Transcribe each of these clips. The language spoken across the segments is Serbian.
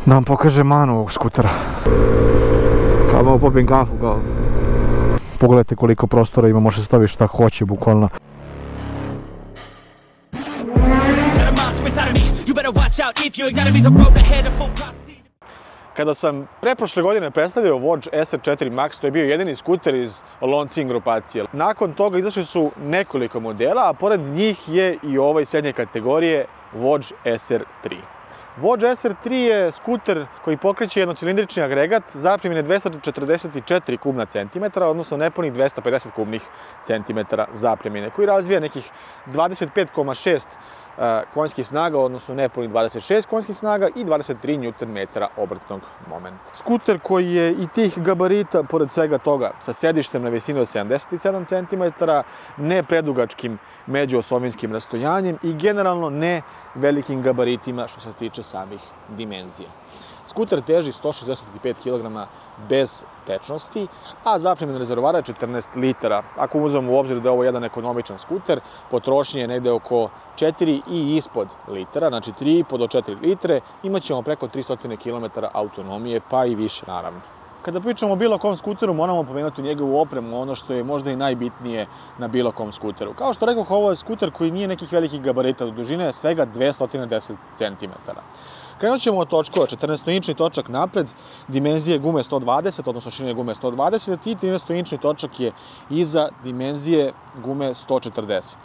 Da vam pokažem manu ovog skutera. Kao malo popijem kafu, kao. Pogledajte koliko prostora ima, može staviti šta hoće, bukvalno. Kada sam preprošle godine predstavio Vogue SR4 Max, to je bio jedini skuter iz Longines grupacije. Nakon toga izašli su nekoliko modela, a pored njih je i ovaj srednje kategorije Vogue SR3. Vogue SR3 je skuter koji pokreće jednocilindrični agregat zapremine 244 kubna centimetra, odnosno nepunih 250 kubnih centimetara zapremine, koji razvija nekih 25,6 konjskih snaga, odnosno nepunih 26 konjskih snaga i 23 Nm obrtnog momenta. Skuter koji je i tih gabarita, pored svega toga, sa sedištem na visini od 77 cm, ne predugačkim međuosovinskim rastojanjem i generalno ne velikim gabaritima što se tiče samih dimenzija. Skuter teži 165 kg bez tečnosti, a zapremina rezervoara je 14 litara. Ako uzmemo u obzir da je ovo jedan ekonomičan skuter, potrošnje je negde oko 4 i ispod litara, znači 3,5 do 4 litre, imat ćemo preko 300 km autonomije, pa i više naravno. Kada pričamo o bilo kom skuteru, moramo pomenuti njegovu opremu, ono što je možda i najbitnije na bilo kom skuteru. Kao što rekao, ovo je skuter koji nije nekih velikih gabarita, do dužine je svega 210 cm. Krenut ćemo od točkova, 14-inčni točak napred, dimenzije gume 120, odnosno širine gume 120, i 13-inčni točak je iza dimenzije gume 140.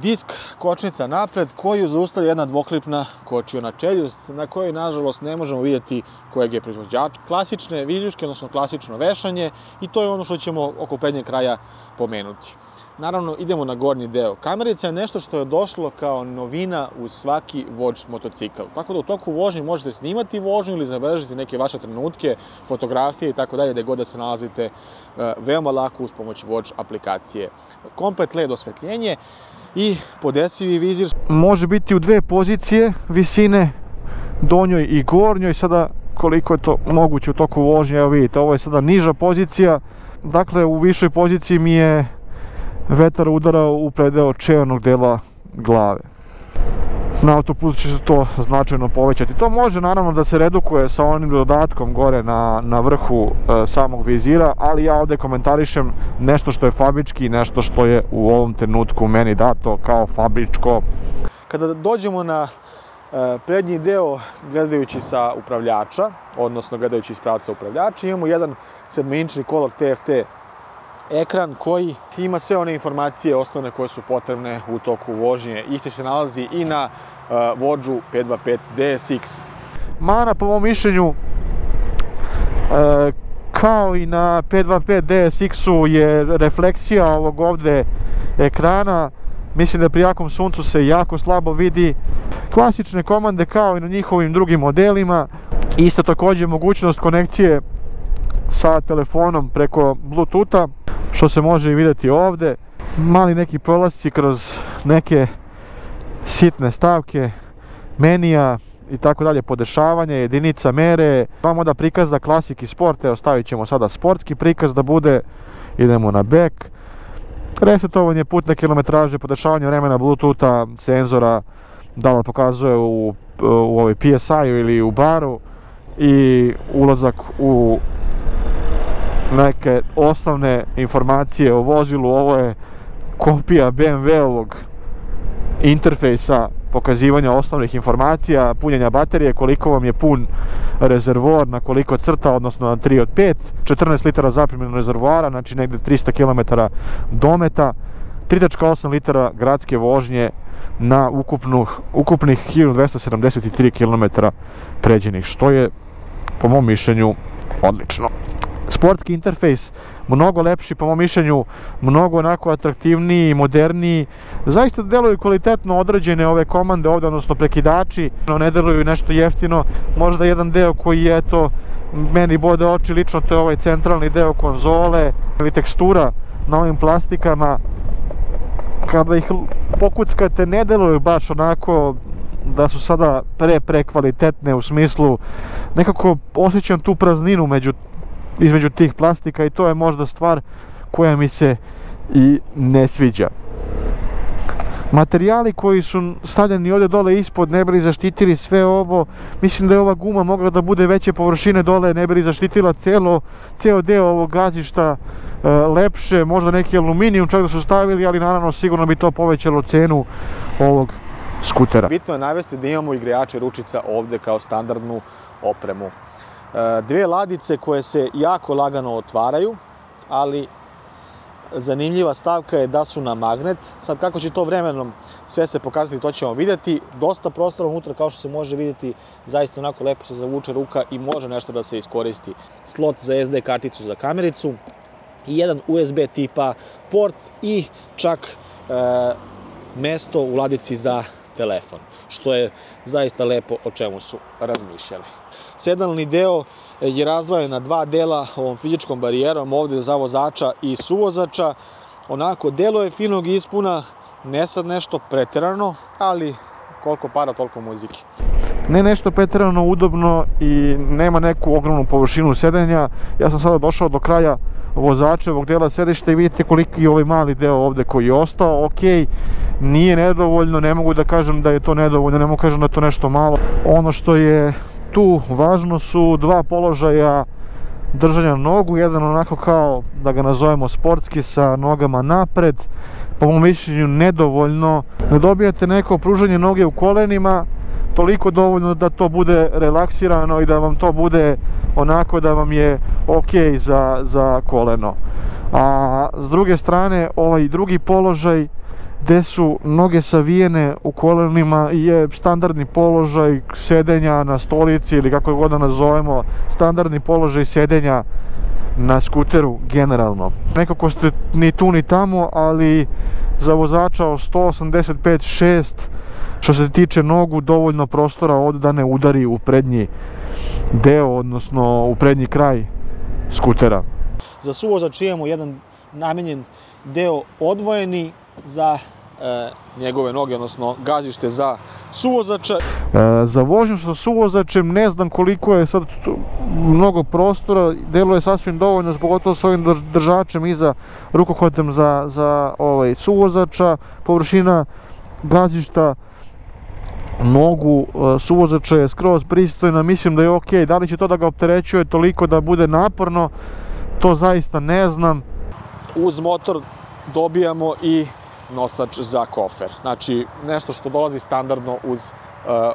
Disk kočnica napred koju zaustavlja jedna dvoklipna kočiona čeljust na kojoj nažalost ne možemo vidjeti kojeg je proizvođač. Klasične viljuške, odnosno klasično vešanje, i to je ono što ćemo oko prednjeg kraja pomenuti. Naravno, idemo na gornji deo. Kamerica je nešto što je došlo kao novina u svaki Vogue motocikl. Tako da u toku vožnje možete snimati vožnju ili zabeležiti neke vaše trenutke, fotografije i tako dalje, gde god da se nalazite veoma lako uz pomoć Vogue aplikacije. Komplet LED osvetljenje i podesivi vizir. Može biti u dve pozicije visine, donjoj i gornjoj. Sada koliko je to moguće u toku vožnje, evo vidite, ovo je sada niža pozicija. Dakle, u višoj poziciji mi je vetar udarao u predeo čeornog dela glave. Na autoputu će se to značajno povećati. To može naravno da se redukuje sa onim dodatkom gore na vrhu samog vizira, ali ja ovde komentarišem nešto što je fabrički i nešto što je u ovom trenutku meni dato kao fabričko. Kada dođemo na prednji deo gledajući sa upravljača, odnosno gledajući iz pravca upravljača, imamo jedan 7-inčni Color TFT ekran koji ima sve one informacije osnovne koje su potrebne u toku vožnje. Isti se nalazi i na Vogue 525 DSX. Mana po mom mišljenju, kao i na 525 DSX-u, je refleksija ovog ovde ekrana. Mislim da pri jakom suncu se jako slabo vidi. Klasične komande kao i na njihovim drugim modelima. Isto takođe mogućnost konekcije sa telefonom preko Bluetootha, što se može i vidjeti ovde. Mali neki prolasci kroz neke sitne stavke, menija i tako dalje, podešavanje, jedinica mere. Imamo da prikaz da Classic i Sport, evo stavit ćemo sada sportski prikaz da bude. Idemo na back. Resetovanje putne kilometraže, podešavanje vremena, Bluetootha, senzora, da li pokazuje u ovoj PSI-u ili u baru, i ulazak u neke osnovne informacije o vozilu. Ovo je kopija BMW-ovog interfejsa pokazivanja osnovnih informacija, punjenja baterije, koliko vam je pun rezervoar, na koliko crta, odnosno na 3 od 5, 14 litara zapremljenog rezervoara, znači negde 300 km dometa, 3,8 litara gradske vožnje na ukupnih 1273 km pređenih, što je po mom mišljenju odlično. Sportski interfejs, mnogo lepši po mom mišljenju, mnogo onako atraktivniji, moderniji. Zaista deluju kvalitetno određene ove komande ovde, odnosno prekidači. Ne deluju nešto jeftino. Možda jedan deo koji je, eto, meni bode oči lično, to je ovaj centralni deo konzole ili tekstura na ovim plastikama. Kada ih pokuckate, ne deluju baš onako da su sada pre-kvalitetne, u smislu nekako osjećam tu prazninu između tih plastika, i to je možda stvar koja mi se i ne sviđa. Materijali koji su stavljeni ovdje dole ispod ne bi li zaštitili sve ovo. Mislim da je ova guma mogla da bude veće površine dole, ne bi li zaštitila ceo deo ovog gazišta lepše, možda neki aluminijum čak da su stavili, ali naravno sigurno bi to povećalo cenu ovog skutera. Bitno je navesti da imamo i grejače ručica ovdje kao standardnu opremu. Dve ladice koje se jako lagano otvaraju, ali zanimljiva stavka je da su na magnet. Sad kako će to vremenom sve se pokazati, to ćemo vidjeti. Dosta prostora unutra, kao što se može vidjeti, zaista onako lepo se zavuče ruka i može nešto da se iskoristi. Slot za SD karticu za kamericu i jedan USB tipa port i čak mesto u ladici za telefon, što je zaista lepo o čemu su razmišljali. Sedalni deo je razdvojen na dva dela ovom fizičkom barijerom, ovdje za vozača i suvozača. Onako, delo je finog ispuna, ne sad nešto preterano, ali koliko para, toliko muzike. Ne nešto preterano udobno i nema neku ogromnu površinu sedenja. Ja sam sada došao do kraja vozačevog dela sedišta i vidite koliki je ovaj mali deo ovdje koji je ostao. Ok, nije nedovoljno, ne mogu da kažem da je to nedovoljno, ne mogu kažem da je to nešto malo. Ono što je tu važno su dva položaja držanja nogu, jedan onako kao, da ga nazovemo sportski, sa nogama napred, po mom mišljenju nedovoljno. Ne dobijate neko pružanje noge u kolenima, toliko dovoljno da to bude relaksirano i da vam to bude onako da vam je ok za koleno. A s druge strane, ovaj drugi položaj gde su noge savijene u kolenima je standardni položaj sedenja na stolici ili kako god da nazovemo, standardni položaj sedenja na skuteru generalno. Nekako ste ni tu ni tamo, ali za vozača od 185-6 što se tiče nogu dovoljno prostora ovdje da ne udari u prednji deo, odnosno u prednji kraj skutera. Za suvozač imamo jedan namenjen deo odvojeni za njegove noge, odnosno gazište za suvozača. Za vožnju sa suvozačem ne znam koliko je sad mnogo prostora, delo je sasvim dovoljno, pogotovo s ovim držačem iza rukohvatem za suvozača. Površina gazišta nogu suvozača je skroz pristojna, mislim da je ok. Da li će to da ga opterećuje toliko da bude naporno, to zaista ne znam. Uz motor dobijamo i nosač za kofer. Znači, nešto što dolazi standardno uz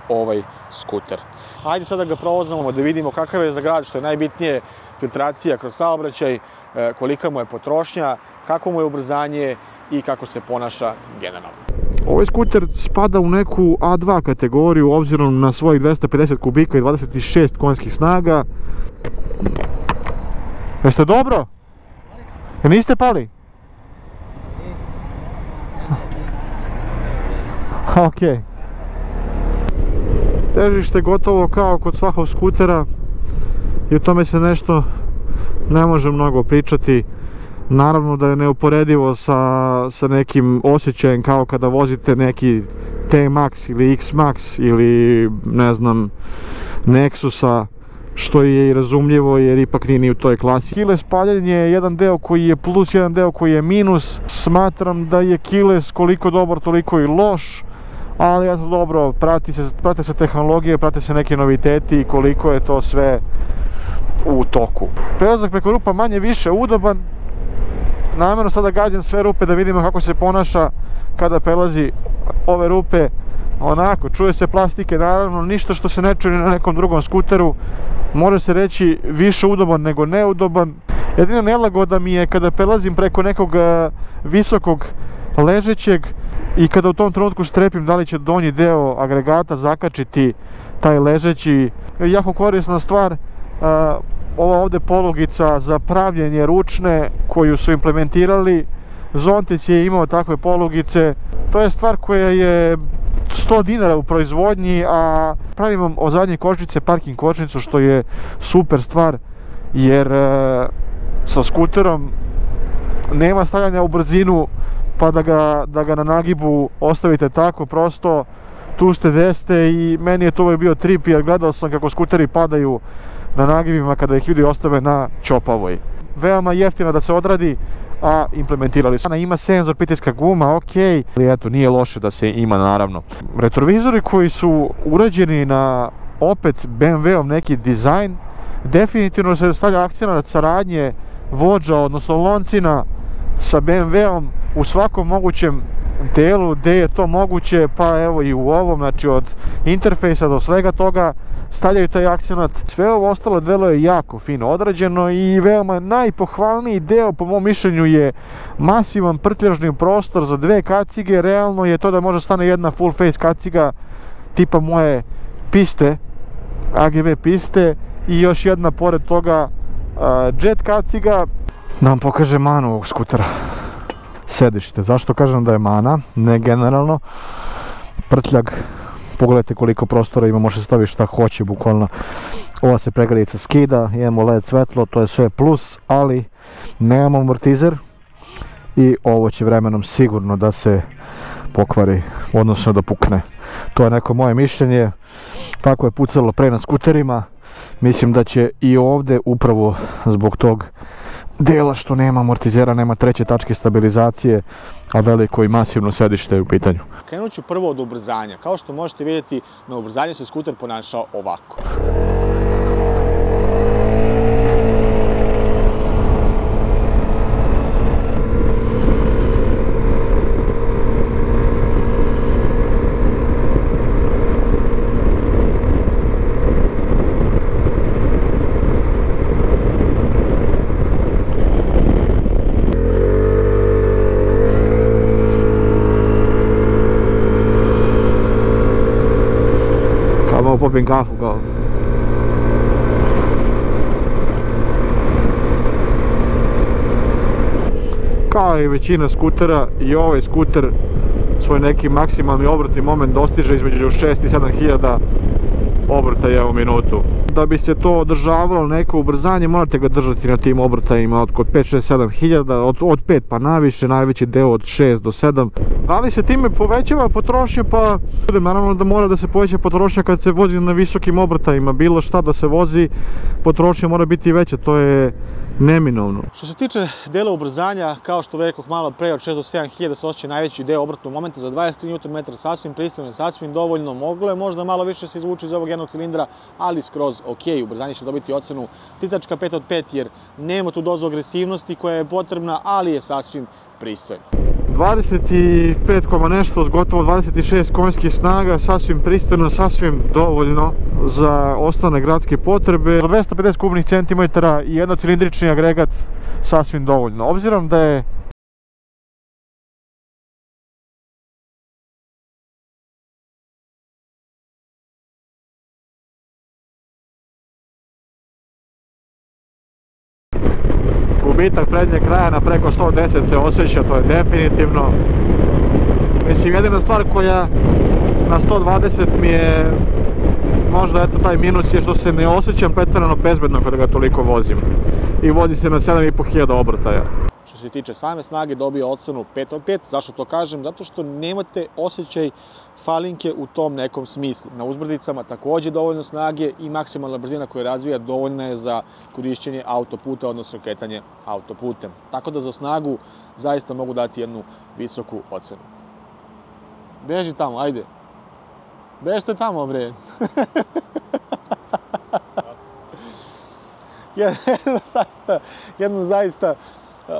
ovaj skuter. Ajde sada ga provozamo da vidimo kakav je za grad, što je najbitnije, filtracija kroz saobraćaj, kolika mu je potrošnja, kako mu je ubrzanje i kako se ponaša generalno. Ovaj skuter spada u neku A2 kategoriju obzirom na svojih 250 kubika i 26 konjskih snaga. Jeste dobro? Niste pali? Ok. Težište gotovo kao kod svakog skutera i o tome se nešto ne može mnogo pričati. Naravno da je neuporedivo sa nekim osjećajem kao kada vozite neki T-Max ili X-Max ili ne znam Nexusa, što je i razumljivo jer ipak nije ni u toj klasi. Keyless paljenje je jedan deo koji je plus, jedan deo koji je minus. Smatram da je keyless koliko dobar toliko i loš, ali eto dobro, prate se tehnologije, prate se neke noviteti i koliko je to sve u toku. Prelazak preko rupa manje više udoban. Namjerno sada gađam sve rupe da vidimo kako se ponaša kada prelazi ove rupe. Onako, čuje se plastike, naravno, ništa što se ne čuje na nekom drugom skuteru. Može se reći više udoban nego neudoban. Jedina nelagoda mi je kada prelazim preko nekog visokog ležećeg i kada u tom trenutku strepim da li će donji deo agregata zakačiti taj ležeći. Jako korisna stvar, ova ovdje polugica za pravljenje ručne koju su implementirali. Zontic je imao takve polugice. To je stvar koja je 100 dinara u proizvodnji, a pravimo od zadnje kočnice parking kočnicu, što je super stvar jer sa skuterom nema stavljanja u brzinu pa da ga na nagibu ostavite tako prosto. Tu ste gde ste i meni je to uvijek bio trip jer gledao sam kako skuteri padaju na nagibima kada ih ljudi ostave na Ćopavoj. Veoma jeftina da se odradi, a implementirali su. Ima senzor, pritiska guma, ok, ali eto, nije loše da se ima naravno. Retrovizori koji su urađeni na opet BMW-ov neki dizajn, definitivno se stavlja akcenat saradnje vođa, odnosno loncina sa BMW-om u svakom mogućem delu gdje je to moguće, pa evo i u ovom, znači od interfejsa do svega toga stavljaju taj akcenat. Sve ovo ostalo delo je jako fino odrađeno i veoma najpohvalniji deo po mom mišljenju je masivan prtljažni prostor za dve kacige. Realno je to da može stane jedna full face kaciga tipa moje piste, AGV piste, i još jedna pored toga jet kaciga. Da vam pokažem manu ovog skutera. Sedište, zašto kažem da je mana, ne generalno, prtljag, pogledajte koliko prostora ima, može staviti šta hoće bukvalno. Ova se pregradica skida, imamo LED svetlo, to je sve plus, ali nemamo amortizer i ovo će vremenom sigurno da se pokvari, odnosno da pukne. To je neko moje mišljenje, tako je pucalo pre na skuterima, mislim da će i ovdje upravo zbog tog dela što nema amortizera, nema treće tačke stabilizacije, a veliko i masivno sedište je u pitanju. Krenut ću prvo od ubrzanja. Kao što možete vidjeti, na ubrzanju se skuter ponašao ovako. Popim kafu kao. Kao i većina skutera, i ovaj skuter svoj neki maksimalni obrtni moment dostiže između 6 i 7 hiljada obrtaja u minutu. Da bi se to održavalo neko ubrzanje, morate ga držati na tim obrtajima od 5, 6, 7 hiljada, od 5 pa naviše, najveći deo od 6 do 7. Da li se time povećava potrošnja? Pa naravno da mora da se poveća potrošnja kad se vozi na visokim obrtajima. Bilo šta da se vozi, potrošnja mora biti veća, to je neminovno. Što se tiče dela ubrzanja, kao što rekoh malo pre, od 6 do 7 hiljada se osjeća najveći deo obrtnog momenta za 23 Nm, sasvim pristojno, sasvim dovoljno. Moglo je možda malo više se izvući iz ovog jednog cilindra, ali skroz ok. Ubrzanje će dobiti ocenu 3.5 od 5 jer nema tu dozu agresivnosti koja je potrebna, ali je sasvim pristojno. 25, nešto od gotovo 26 konjskih snaga, sasvim pristojno, sasvim dovoljno za osnovne gradske potrebe. Za 250 kubnih centimetara i jednocilindrični agregat sasvim dovoljno. Obzirom da je gubitak prednjeg kraja na preko 110 se osjeća, to je definitivno. Mislim, jedina stvar koja na 120 mi je možda eto taj minus je što se ne osjećam pretjerano bezbedno kada ga toliko vozim. I vozi se na 7.500 obrtaja. Što se tiče same snage, dobio ocenu 5 od 5. Zašto to kažem? Zato što nemate osjećaj falinke u tom nekom smislu. Na uzbrdicama također dovoljno snage i maksimalna brzina koju razvija dovoljna je za korišćenje autoputa, odnosno kretanje autoputem. Tako da za snagu zaista mogu dati jednu visoku ocenu. Beži tamo, ajde. Bežite tamo, bre. Jednu zaista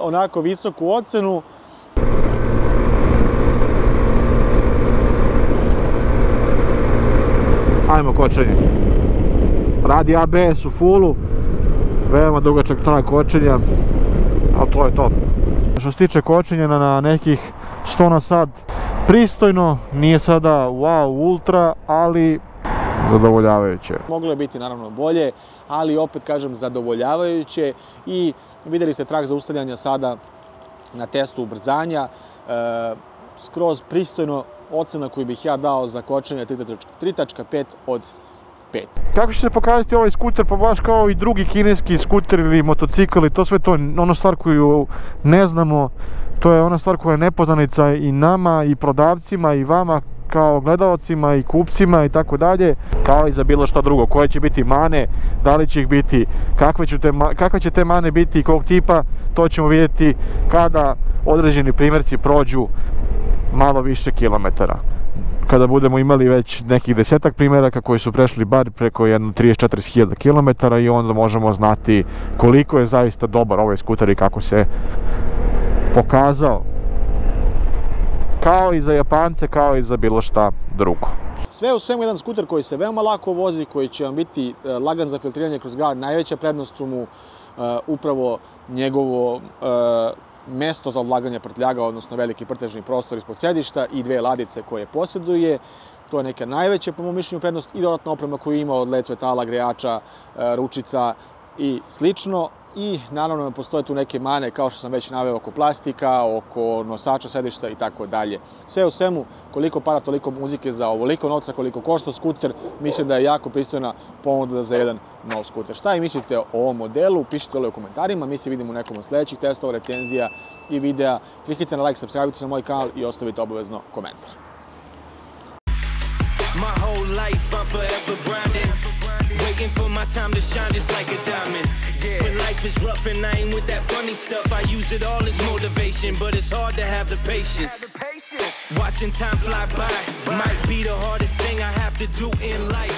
onako visoku ocenu. Ajmo kočenje. Radi ABS u fullu, veoma dugačak trag kočenja, ali to je to. Što se tiče kočenja na nekih 100 na sat, pristojno, nije sada wow, ultra, ali zadovoljavajuće. Moglo je biti naravno bolje, ali opet kažem zadovoljavajuće i vidjeli ste trag zaustavljanja sada na testu ubrzanja. Skroz pristojno ocena koju bih ja dao za kočenje 3.5 od 5. Kako će se pokazati ovaj skuter, pa baš kao i drugi kineski skuter ili motocikl i to sve to, ona stvar koju ne znamo, to je ona stvar koja je nepoznanica i nama i prodavcima i vama kao gledaocima i kupcima i tako dalje, kao i za bilo što drugo. Koje će biti mane, da li će ih biti, kakve će te mane biti i kog tipa, to ćemo vidjeti kada određeni primjerci prođu malo više kilometara. Kada budemo imali već nekih 10-ak primjeraka koji su prešli bar preko 30-40 km i onda možemo znati koliko je zaista dobar ovaj skuter i kako se pokazao. Kao i za Japance, kao i za bilo šta drugo. Sve u svemu jedan skuter koji se veoma lako vozi, koji će vam biti lagan za filtriranje kroz grad. Najveća prednost su mu upravo njegovo mesto za odlaganje prtljaga, odnosno veliki prtljažni prostor ispod sedišta i dve ladice koje posjeduje. To je neka najveća, po mom mišljenju, prednost i dodatna oprema koju ima od led svetala, grejača, ručica i slično. I naravno postoje tu neke mane, kao što sam već naveo, oko plastika, oko nosača sedišta i tako dalje. Sve u svemu, koliko para, toliko muzike za ovoliko novca, koliko košta skuter, mislim da je jako pristojna ponuda za jedan nov skuter. Šta i mislite o ovom modelu? Pišite dole u komentarima, mi se vidimo u nekom od sledećih testova, recenzija i videa. Kliknite na like, subscribe-ite se na moj kanal i ostavite obavezno komentar. Waiting for my time to shine just like a diamond. When life is rough and I ain't with that funny stuff, I use it all as motivation, but it's hard to have the patience. Watching time fly by might be the hardest thing I have to do in life.